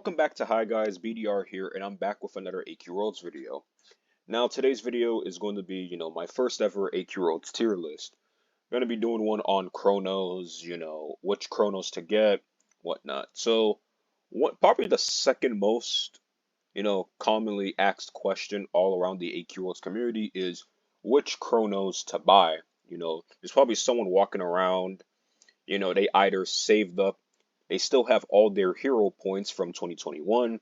Welcome back to Hi Guys, BDR here, and I'm back with another AQ Worlds video. Now today's video is going to be, my first ever AQ Worlds tier list. I'm going to be doing one on Chronos, which Chronos to get, whatnot. So, probably the second most, commonly asked question all around the AQ Worlds community is which Chronos to buy. There's probably someone walking around, they either saved up, they still have all their hero points from 2021,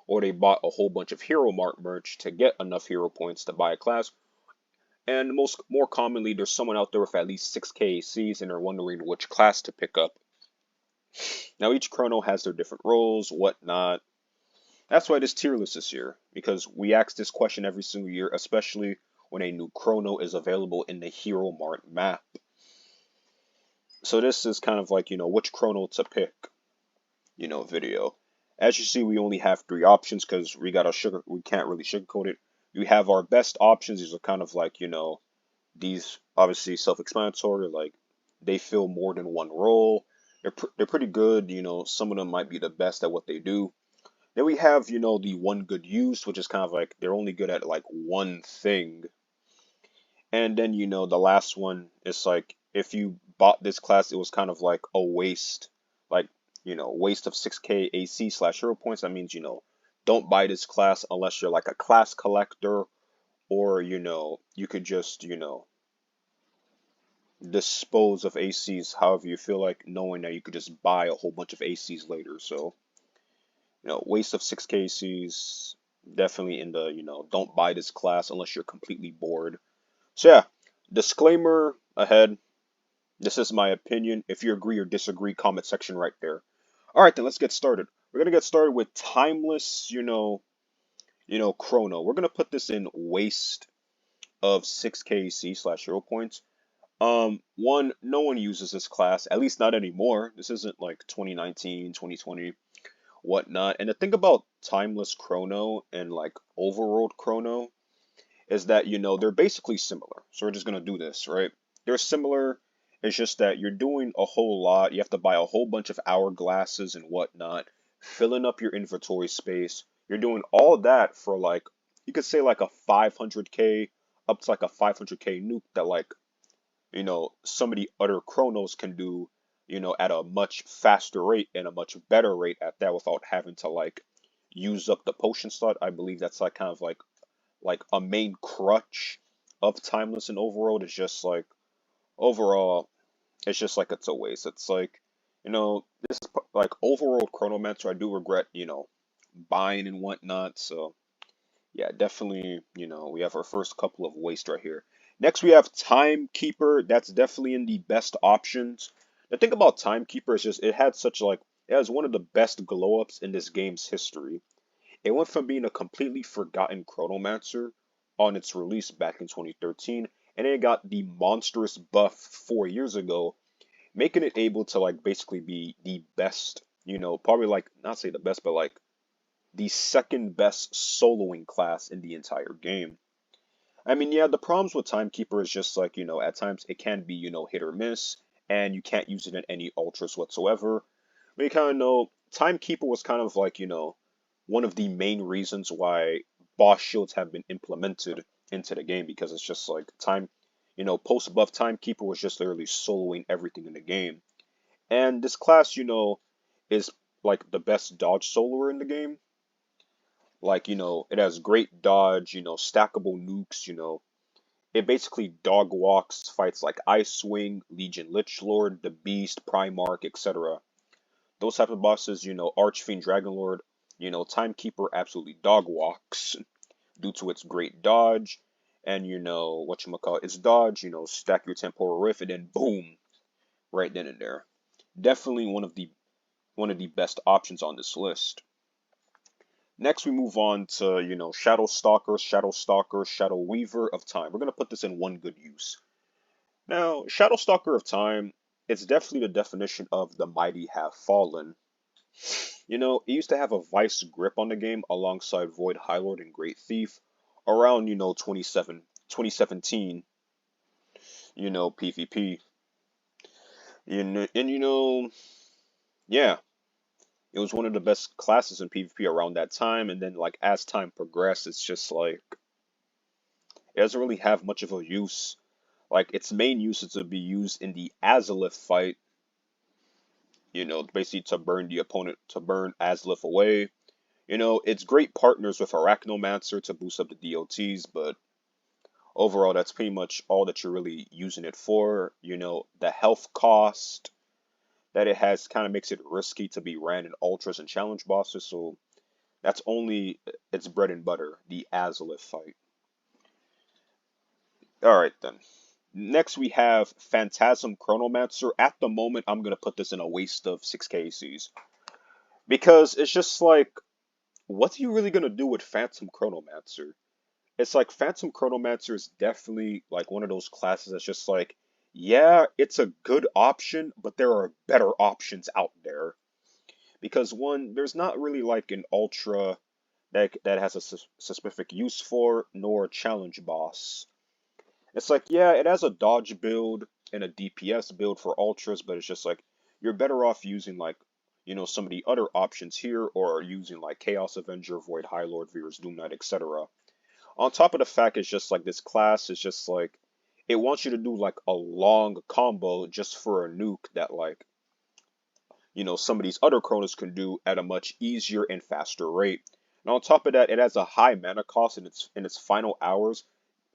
or they bought a whole bunch of Hero Mart merch to get enough hero points to buy a class. And more commonly, there's someone out there with at least 6k ACs and they're wondering which class to pick up. Now each Chrono has their different roles, whatnot. That's why this tier list is here, because we ask this question every single year, especially when a new Chrono is available in the Hero Mart map. So this is kind of like, which Chrono to pick, video. As you see, we only have three options because we can't really sugarcoat it. We have our best options. These are kind of like, these obviously self-explanatory, like they fill more than one role. They're pretty good, some of them might be the best at what they do. Then we have, the one good use, which is kind of like they're only good at like one thing. And then, the last one is like if you bought this class, it was kind of like a waste, like, waste of 6k AC / hero points. That means, don't buy this class unless you're like a class collector, or, you could just, dispose of ACs however you feel like, knowing that you could just buy a whole bunch of ACs later. So, waste of 6k ACs, definitely in the, don't buy this class unless you're completely bored. So yeah, disclaimer ahead. This is my opinion. If you agree or disagree, comment section right there. All right, then let's get started. We're gonna get started with timeless, Chrono. We're gonna put this in waste of 6k AC / hero points. One, no one uses this class, at least not anymore. This isn't like 2019, 2020, whatnot. And the thing about timeless Chrono and like overworld Chrono is that, they're basically similar. So we're just going to do this, right? They're similar. It's just that you're doing a whole lot. You have to buy a whole bunch of hourglasses and whatnot, filling up your inventory space. You're doing all that for like, you could say like a 500k up to like a 500k nuke that like, some of the other Chronos can do, at a much faster rate and a much better rate at that without having to like use up the potion slot. I believe that's like kind of like a main crutch of timeless and overworld. Is just like overall it's just like it's a waste. It's like, this is like overworld Chronomancer. I do regret, buying and whatnot. So yeah, definitely, we have our first couple of waste right here. Next we have Timekeeper. That's definitely in the best options. The thing about Timekeeper is just it has one of the best glow ups in this game's history. It went from being a completely forgotten Chronomancer on its release back in 2013, and it got the monstrous buff 4 years ago, making it able to like basically be the best, probably like not say the best, but like the second best soloing class in the entire game. I mean, yeah, the problems with Timekeeper is just like, at times it can be, hit or miss, and you can't use it in any ultras whatsoever. But you kind of know Timekeeper was kind of like, one of the main reasons why boss shields have been implemented into the game, because it's just like post buff Timekeeper was just literally soloing everything in the game. And this class, is like the best dodge soloer in the game. Like, it has great dodge, stackable nukes, it basically dog walks fights like Icewing, Legion Lichlord, the Beast, Primarch, etc. Those type of bosses, Archfiend, Dragonlord, Timekeeper absolutely dog walks due to its great dodge, and whatchamacallit, its dodge, stack your Temporal Rift and then boom, right then and there. Definitely one of the best options on this list. Next, we move on to, Shadow Stalker, Shadow Weaver of Time. We're going to put this in one good use. Now, Shadow Stalker of Time, it's definitely the definition of the mighty have fallen. It used to have a vice grip on the game alongside Void Highlord and Great Thief around, 2017, PvP. And, yeah. It was one of the best classes in PvP around that time, and then like as time progressed, it's just like it doesn't really have much of a use. Like its main use is to be used in the Azalith fight, basically to burn the opponent, to burn Azalith away. It's great partners with Arachnomancer to boost up the DOTs, but overall, that's pretty much all that you're really using it for. The health cost that it has kind of makes it risky to be ran in ultras and challenge bosses, so that's only its bread and butter, the Azalith fight. Alright then. Next we have Phantasm Chronomancer. At the moment, I'm gonna put this in a waste of 6 KCs. Because it's just like, what are you really gonna do with Phantom Chronomancer? It's like Phantom Chronomancer is definitely like one of those classes that's just like, yeah, it's a good option, but there are better options out there. Because one, there's not really like an ultra that has a specific use for, nor a challenge boss. It's like, yeah, it has a dodge build and a DPS build for ultras, but it's just like you're better off using like, some of the other options here, or using like Chaos Avenger, Void High Lord, Veer's Doom Knight, etc. On top of the fact, it's just like this class is just like it wants you to do like a long combo just for a nuke that like some of these other Chronos can do at a much easier and faster rate. And on top of that, it has a high mana cost in its final hours.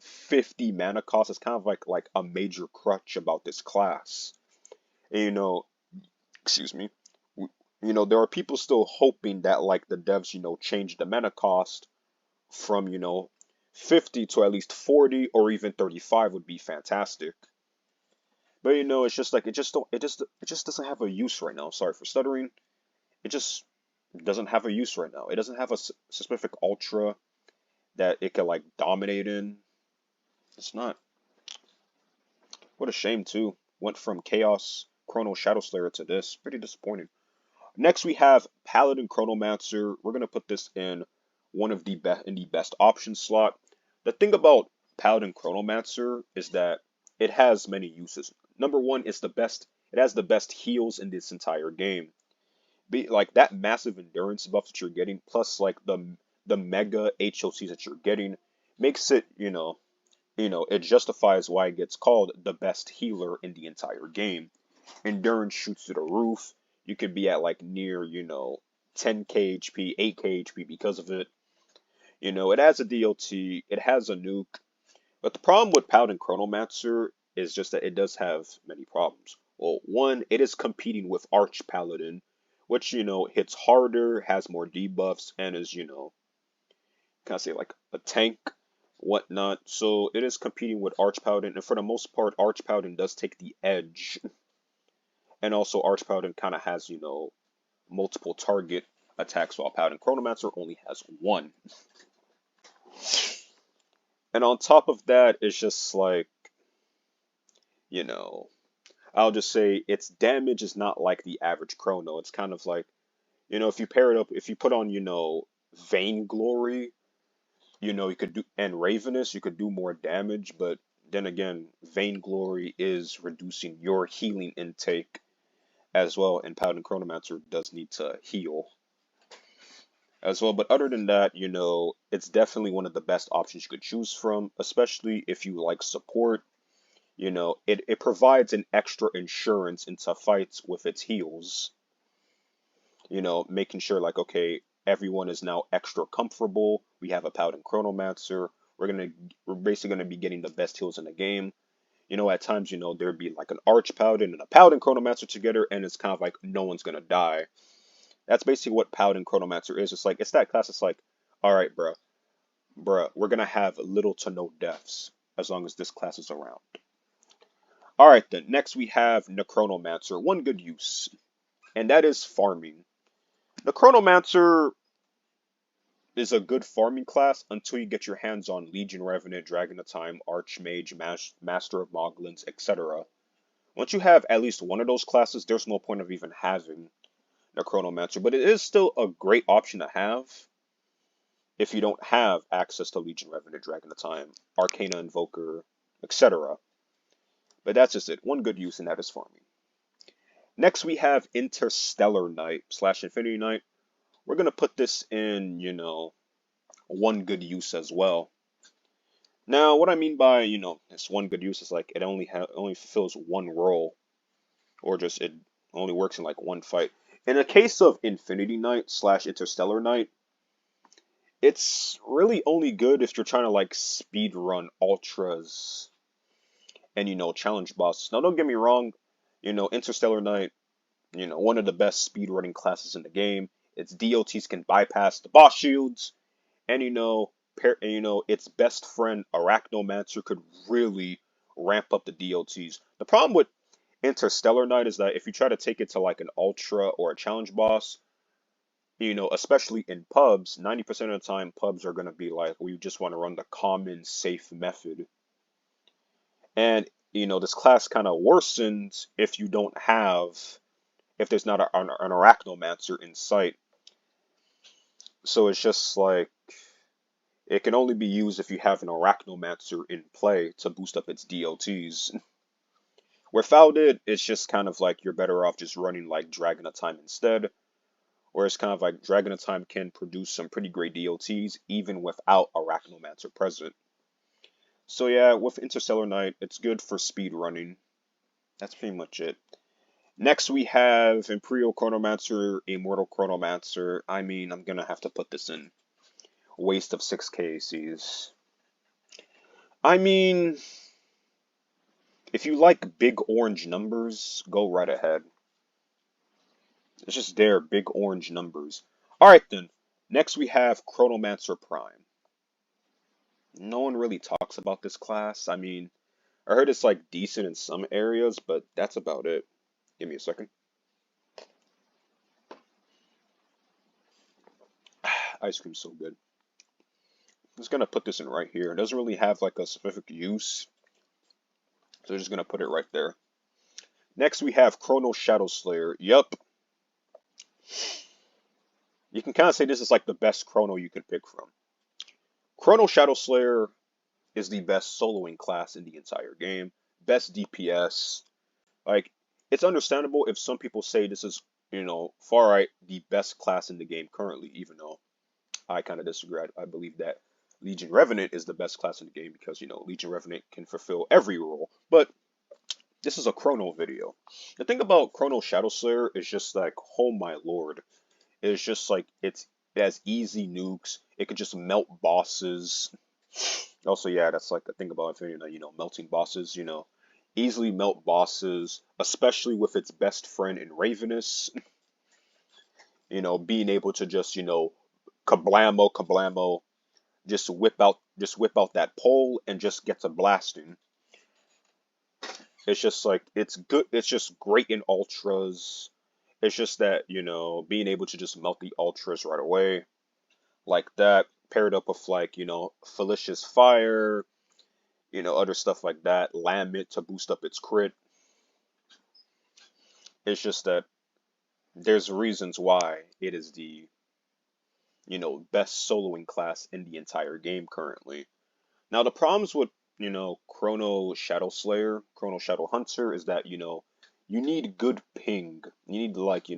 50 mana cost is kind of like a major crutch about this class. And, excuse me. There are people still hoping that like the devs, change the mana cost from, 50 to at least 40 or even 35 would be fantastic. But it's just like it just doesn't have a use right now. Sorry for stuttering. It just doesn't have a use right now. It doesn't have a specific ultra that it can like dominate in. It's not. What a shame too. Went from Chaos Chrono Shadow Slayer to this. Pretty disappointing. Next we have Paladin Chronomancer. We're gonna put this in one of the best options slot. The thing about Paladin Chronomancer is that it has many uses. Number one, it's the best. It has the best heals in this entire game. Be like that massive endurance buff that you're getting, plus like the mega HOCs that you're getting, makes it it justifies why it gets called the best healer in the entire game. Endurance shoots to the roof. You could be at like near 10k HP, 8k HP because of it. It has a DLT, it has a nuke, but the problem with Paladin Chronomancer is just that it does have many problems. Well, one, it is competing with Arch Paladin, which, hits harder, has more debuffs, and is, can I say, like a tank, whatnot. So it is competing with Arch Paladin, and for the most part, Arch Paladin does take the edge. And also, Arch Paladin kind of has, multiple target attacks, while Paladin Chronomancer only has one. And on top of that, it's just like, I'll just say its damage is not like the average Chrono. It's kind of like, if you pair it up, if you put on, Vainglory, you could do, and Ravenous, you could do more damage, but then again, Vainglory is reducing your healing intake as well, and Paladin Chronomancer does need to heal as well. But other than that, it's definitely one of the best options you could choose from, especially if you like support. It provides an extra insurance into fights with its heals. Making sure like, okay, everyone is now extra comfortable. We have a Paladin Chronomancer. We're basically gonna be getting the best heals in the game. At times, there'd be like an Arch Paladin and a Paladin Chronomancer together, and it's kind of like no one's gonna die. That's basically what Paladin Chronomancer is. It's that class. It's like, all right, bruh, we're gonna have little to no deaths as long as this class is around. All right, then. Next we have Necronomancer. One good use, and that is farming. Necronomancer is a good farming class until you get your hands on Legion Revenant, Dragon of Time, Archmage, Master of Moglins, etc. Once you have at least one of those classes, there's no point of even having Necronomancer, but it is still a great option to have if you don't have access to Legion Revenant, Dragon of Time, Arcana Invoker, etc. But that's just it. One good use, and that is farming. Next, we have Interstellar Knight slash Infinity Knight. We're gonna put this in, one good use as well. Now, what I mean by, this one good use is like it only fulfills one role, or just it only works in like one fight. In the case of Infinity Knight slash Interstellar Knight, it's really only good if you're trying to like speed run ultras and challenge bosses. Now, don't get me wrong, Interstellar Knight, one of the best speed running classes in the game. Its DOTs can bypass the boss shields, and its best friend Arachnomancer could really ramp up the DOTs. The problem with Interstellar Knight is that if you try to take it to like an ultra or a challenge boss, especially in pubs, 90% of the time pubs are going to be like, we just want to run the common safe method. And, this class kind of worsens if there's not an Arachnomancer in sight. So it's just like, it can only be used if you have an Arachnomancer in play to boost up its DOTs. Without it, it's just kind of like you're better off just running like Dragon of Time instead. Whereas kind of like Dragon of Time can produce some pretty great DOTs even without Arachnomancer present. So yeah, with Interstellar Knight, it's good for speed running. That's pretty much it. Next we have Imperial Chronomancer, Immortal Chronomancer. I mean, I'm gonna have to put this in. Waste of 6 KACs. I mean, if you like big orange numbers, go right ahead. It's just there, big orange numbers. Alright then, next we have Chronomancer Prime. No one really talks about this class. I mean, I heard it's like decent in some areas, but that's about it. Give me a second. Ice cream's so good. I'm just gonna put this in right here. It doesn't really have like a specific use, so I'm just gonna put it right there. Next we have Chrono Shadow Slayer. Yup. You can kind of say this is like the best Chrono you could pick from. Chrono Shadow Slayer is the best soloing class in the entire game. Best DPS. Like, it's understandable if some people say this is, far right the best class in the game currently, even though I kind of disagree. I believe that Legion Revenant is the best class in the game because, Legion Revenant can fulfill every role. But this is a Chrono video. The thing about Chrono Shadow Slayer is just like, oh my lord. It's just like, it has easy nukes. It could just melt bosses. Also, yeah, that's like the thing about Infinity, melting bosses, easily melt bosses, especially with its best friend in Ravenous. Being able to just, kablamo, kablamo, just whip out that pole and just get to blasting. It's just like, it's good, it's just great in ultras. It's just that, being able to just melt the ultras right away, like that, paired up with like, Felicia's Fire, other stuff like that, Lambit to boost up its crit. It's just that there's reasons why it is the, best soloing class in the entire game currently. Now, the problems with, Chrono Shadow Slayer, Chrono Shadow Hunter is that, you need good ping. You need like,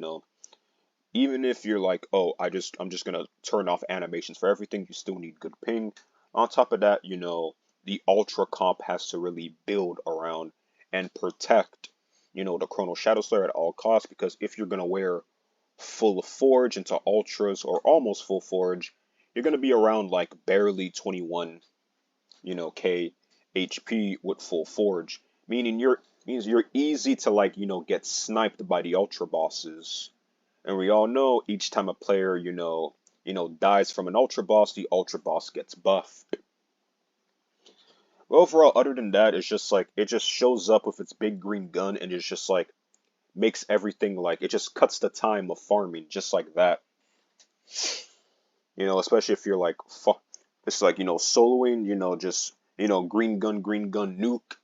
even if you're like, oh, I'm just gonna turn off animations for everything, you still need good ping. On top of that, the Ultra comp has to really build around and protect, the Chrono Shadow Slayer at all costs, because if you're gonna wear full Forge into Ultras or almost full Forge, you're gonna be around like barely 21, K HP with full Forge, meaning you're easy to like, get sniped by the Ultra bosses. And we all know each time a player, dies from an Ultra boss, the Ultra boss gets buffed. But overall, other than that, it's just like, it just shows up with its big green gun and it's just like, makes everything like, it just cuts the time of farming just like that. Especially if you're like, it's like, soloing, just, green gun, nuke.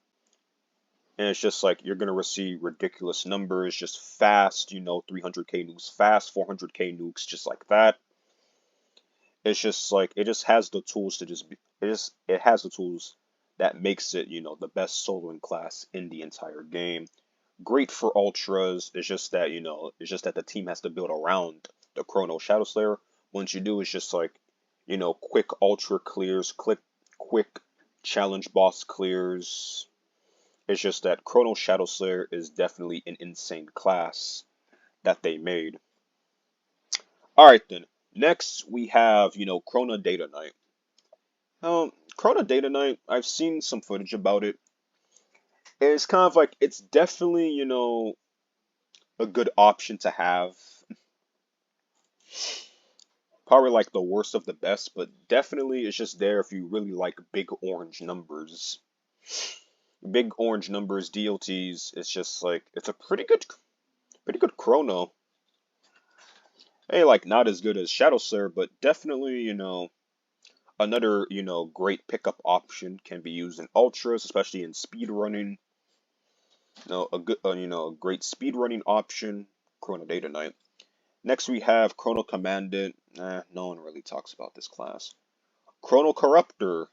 And it's just like, you're going to receive ridiculous numbers, just fast, 300k nukes fast, 400k nukes, just like that. It's just like, it just has the tools to just be, it has the tools that makes it, the best soloing class in the entire game. Great for ultras. It's just that, it's just that the team has to build around the Chrono Shadow Slayer. Once you do, it's just like, quick ultra clears, quick challenge boss clears. It's just that Chrono Shadow Slayer is definitely an insane class that they made. Alright then. Next we have, Chrono Data Knight. Chrono Data Knight, I've seen some footage about it. It's kind of like, it's definitely, a good option to have. Probably like the worst of the best, but definitely it's just there if you really like big orange numbers. Big orange numbers, DLTs, it's just like, it's a pretty good chrono. Hey, like not as good as Shadow Slayer, but definitely, another, great pickup option can be used in ultras, especially in speed running. A good, a great speed running option, Chrono Data Knight. Next we have Chrono Commandant. No one really talks about this class. Chrono Corruptor.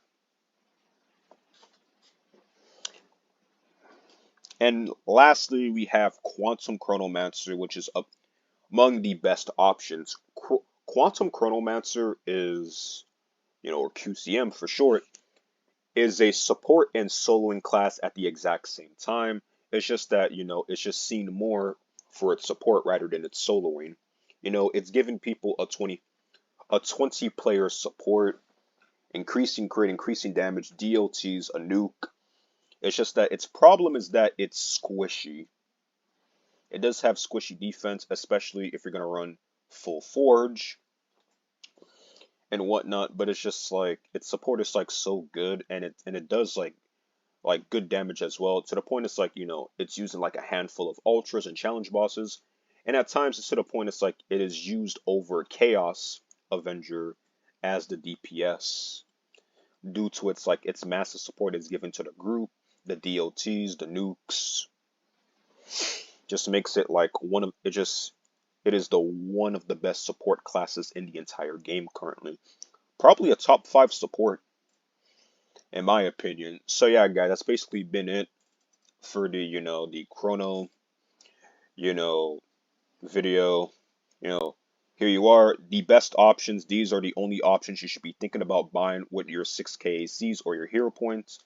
And lastly, we have Quantum Chronomancer, which is among the best options. Quantum Chronomancer is, or QCM for short, is a support and soloing class at the exact same time. It's just that, it's just seen more for its support rather than its soloing. It's giving people a 20 player support, increasing crit, increasing damage, DLTs, a nuke. It's just that its problem is that it's squishy. It does have squishy defense, especially if you're gonna run full forge and whatnot. But it's just like its support is like so good, and it does like good damage as well. To the point it's like it's using like a handful of ultras and challenge bosses, and at times it's to the point it's like it is used over Chaos Avenger as the DPS due to its massive support is given to the group, the DLTs, the nukes. Just makes it like it is the one of the best support classes in the entire game currently. Probably a top 5 support in my opinion. So yeah, guys, that's basically been it for the Chrono, you know, video. You know, here you are, the best options. These are the only options you should be thinking about buying with your 6k ACs or your hero points.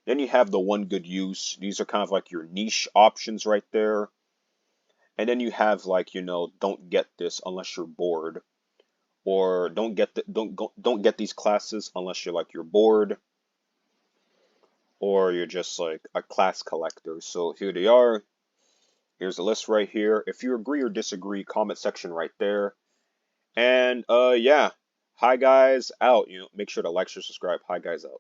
Then you have the one good use. These are kind of like your niche options right there. And then you have like, don't get this unless you're bored, or don't get these classes unless you're bored, or you're just like a class collector. So here they are. Here's the list right here. If you agree or disagree, comment section right there. And yeah, hi guys out. Make sure to like, share, subscribe. Hi guys out.